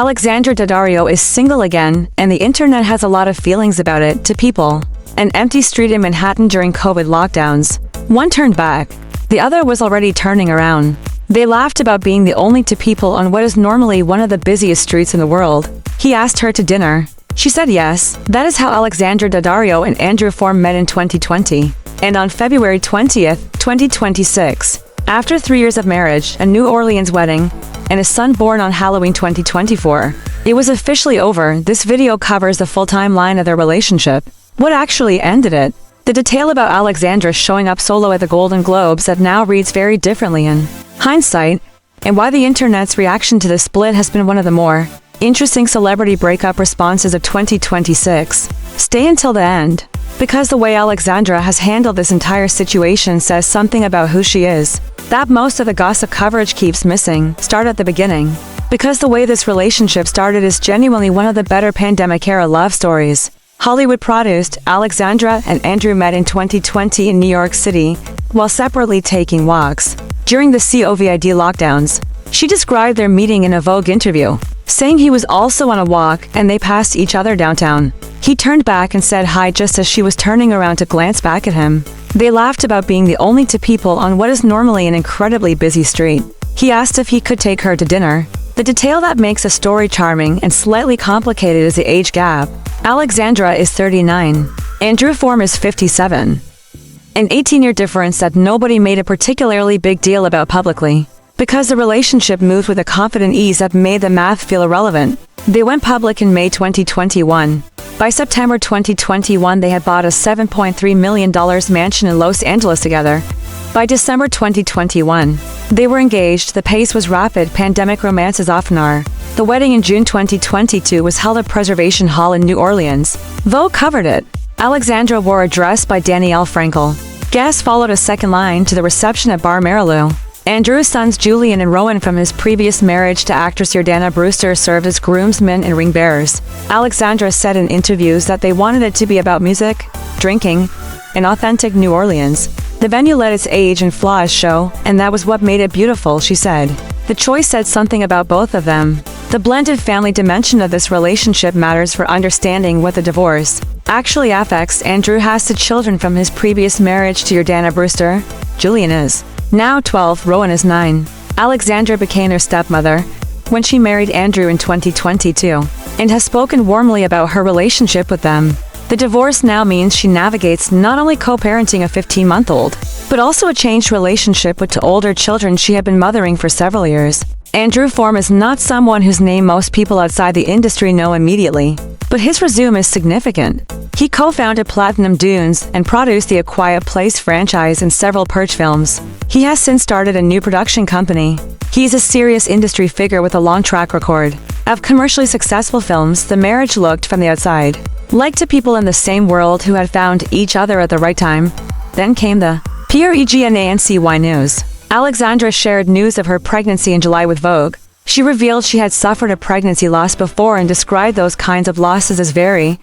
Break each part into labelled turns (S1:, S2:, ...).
S1: Alexandra Daddario is single again, and the internet has a lot of feelings about it. To people, an empty street in Manhattan during COVID lockdowns. One turned back. The other was already turning around. They laughed about being the only two people on what is normally one of the busiest streets in the world. He asked her to dinner. She said yes. That is how Alexandra Daddario and Andrew Form met in 2020. And on February 20th, 2026, after 3 years of marriage, a New Orleans wedding, and a son born on Halloween 2024, it was officially over. This video covers the full timeline of their relationship. What actually ended it? The detail about Alexandra showing up solo at the Golden Globes that now reads very differently in hindsight, and why the internet's reaction to the split has been one of the more interesting celebrity breakup responses of 2026. Stay until the end, because the way Alexandra has handled this entire situation says something about who she is that most of the gossip coverage keeps missing. Start at the beginning, because the way this relationship started is genuinely one of the better pandemic-era love stories. Hollywood-produced, Alexandra and Andrew met in 2020 in New York City, while separately taking walks during the COVID lockdowns. She described their meeting in a Vogue interview, saying he was also on a walk and they passed each other downtown. He turned back and said hi just as she was turning around to glance back at him. They laughed about being the only two people on what is normally an incredibly busy street. He asked if he could take her to dinner. The detail that makes a story charming and slightly complicated is the age gap. Alexandra is 39. Andrew Form is 57. An 18-year difference that nobody made a particularly big deal about publicly, because the relationship moved with a confident ease that made the math feel irrelevant. They went public in May 2021. By September 2021, they had bought a $7.3 million mansion in Los Angeles together. By December 2021, they were engaged. The pace was rapid. Pandemic romances often are. The wedding in June 2022 was held at Preservation Hall in New Orleans. Vogue covered it. Alexandra wore a dress by Danielle Frankel. Guests followed a second line to the reception at Bar Marilou. Andrew's sons Julian and Rowan from his previous marriage to actress Jordana Brewster served as groomsmen and ring bearers. Alexandra said in interviews that they wanted it to be about music, drinking, and authentic New Orleans. The venue let its age and flaws show, and that was what made it beautiful, she said. The choice said something about both of them. The blended family dimension of this relationship matters for understanding what the divorce actually affects. Andrew has 2 children from his previous marriage to Jordana Brewster. Julian is now 12, Rowan is 9. Alexandra became their stepmother when she married Andrew in 2022, and has spoken warmly about her relationship with them. The divorce now means she navigates not only co-parenting a 15-month-old, but also a changed relationship with 2 older children she had been mothering for several years. Andrew Form is not someone whose name most people outside the industry know immediately, but his resume is significant. He co-founded Platinum Dunes and produced the A Quiet Place franchise and several Purge films. He has since started a new production company. He's a serious industry figure with a long track record of commercially successful films. The marriage looked from the outside like 2 people in the same world who had found each other at the right time. Then came the PREGNANCY news. Alexandra shared news of her pregnancy in July with Vogue. She revealed she had suffered a pregnancy loss before and described those kinds of losses as very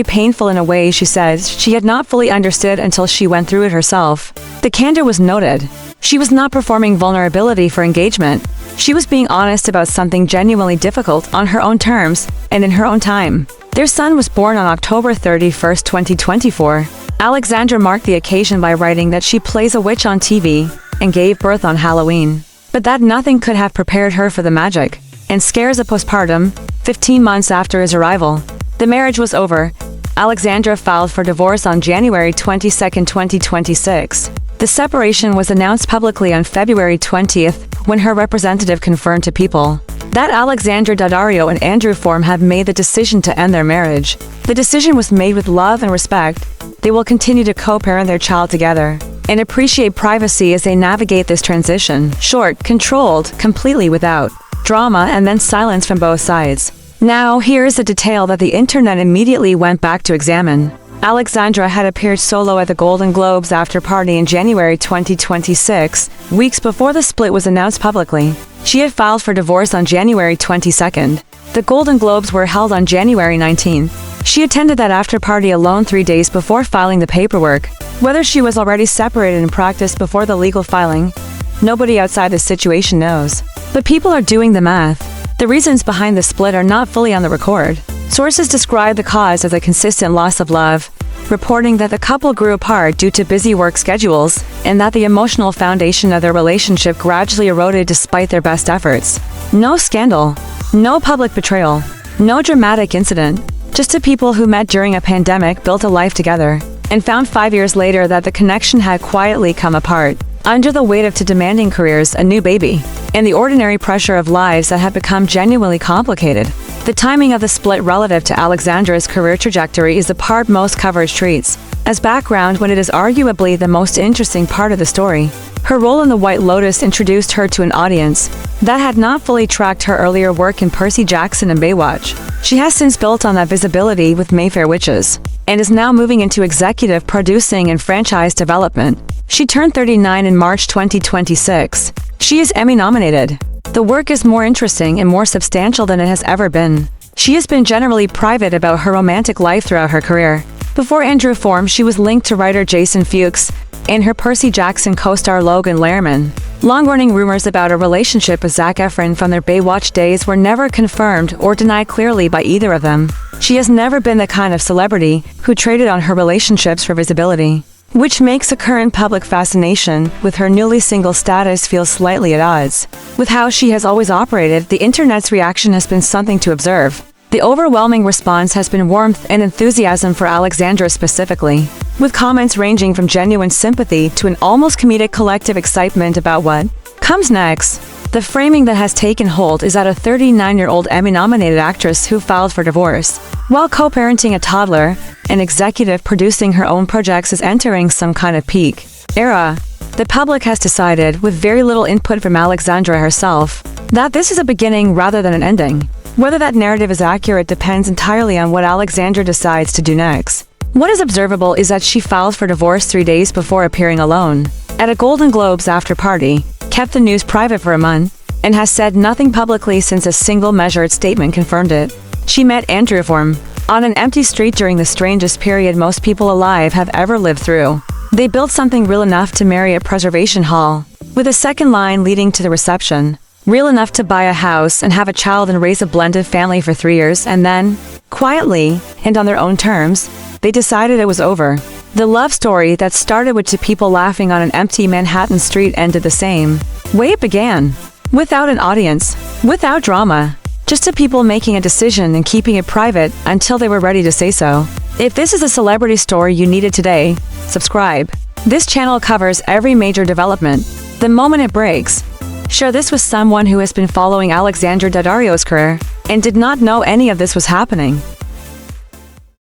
S1: painful in a way she said she had not fully understood until she went through it herself. The candor was noted. She was not performing vulnerability for engagement. She was being honest about something genuinely difficult on her own terms and in her own time. Their son was born on October 31st, 2024. Alexandra marked the occasion by writing that she plays a witch on TV and gave birth on Halloween, but that nothing could have prepared her for the magic and scares of postpartum. 15 months after his arrival, the marriage was over. Alexandra filed for divorce on January 22, 2026. The separation was announced publicly on February 20th, when her representative confirmed to People that Alexandra Daddario and Andrew Form have made the decision to end their marriage. The decision was made with love and respect. They will continue to co-parent their child together and appreciate privacy as they navigate this transition. Short, controlled, completely without drama, and then silence from both sides. Now, here's a detail that the internet immediately went back to examine. Alexandra had appeared solo at the Golden Globes after party in January 2026, weeks before the split was announced publicly. She had filed for divorce on January 22nd. The Golden Globes were held on January 19th. She attended that after party alone 3 days before filing the paperwork. Whether she was already separated in practice before the legal filing, nobody outside the situation knows. But people are doing the math. The reasons behind the split are not fully on the record. Sources describe the cause as a consistent loss of love, reporting that the couple grew apart due to busy work schedules, and that the emotional foundation of their relationship gradually eroded despite their best efforts. No scandal, no public betrayal, no dramatic incident, just two people who met during a pandemic, built a life together, and found 5 years later that the connection had quietly come apart, under the weight of two demanding careers, a new baby, and the ordinary pressure of lives that had become genuinely complicated. The timing of the split relative to Alexandra's career trajectory is the part most coverage treats as background when it is arguably the most interesting part of the story. Her role in The White Lotus introduced her to an audience that had not fully tracked her earlier work in Percy Jackson and Baywatch. She has since built on that visibility with Mayfair Witches, and is now moving into executive producing and franchise development. She turned 39 in March 2026. She is Emmy-nominated. The work is more interesting and more substantial than it has ever been. She has been generally private about her romantic life throughout her career. Before Andrew formed, she was linked to writer Jason Fuchs and her Percy Jackson co-star Logan Lerman. Long-running rumors about a relationship with Zac Efron from their Baywatch days were never confirmed or denied clearly by either of them. She has never been the kind of celebrity who traded on her relationships for visibility, which makes the current public fascination with her newly single status feel slightly at odds with how she has always operated. The internet's reaction has been something to observe. The overwhelming response has been warmth and enthusiasm for Alexandra specifically, with comments ranging from genuine sympathy to an almost comedic collective excitement about what comes next. The framing that has taken hold is that a 39-year-old Emmy-nominated actress who filed for divorce while co-parenting a toddler and executive producing her own projects is entering some kind of peak era. The public has decided, with very little input from Alexandra herself, that this is a beginning rather than an ending. Whether that narrative is accurate depends entirely on what Alexandra decides to do next. What is observable is that she filed for divorce 3 days before appearing alone at a Golden Globes after-party, kept the news private for a month, and has said nothing publicly since a single measured statement confirmed it. She met Andrew Form on an empty street during the strangest period most people alive have ever lived through. They built something real enough to marry at Preservation Hall, with a second line leading to the reception. Real enough to buy a house and have a child and raise a blended family for 3 years, and then, quietly, and on their own terms, they decided it was over. The love story that started with two people laughing on an empty Manhattan street ended the same way it began. Without an audience, without drama, just two people making a decision and keeping it private until they were ready to say so. If this is a celebrity story you needed today, subscribe. This channel covers every major development, the moment it breaks. Share this with someone who has been following Alexandra Daddario's career and did not know any of this was happening.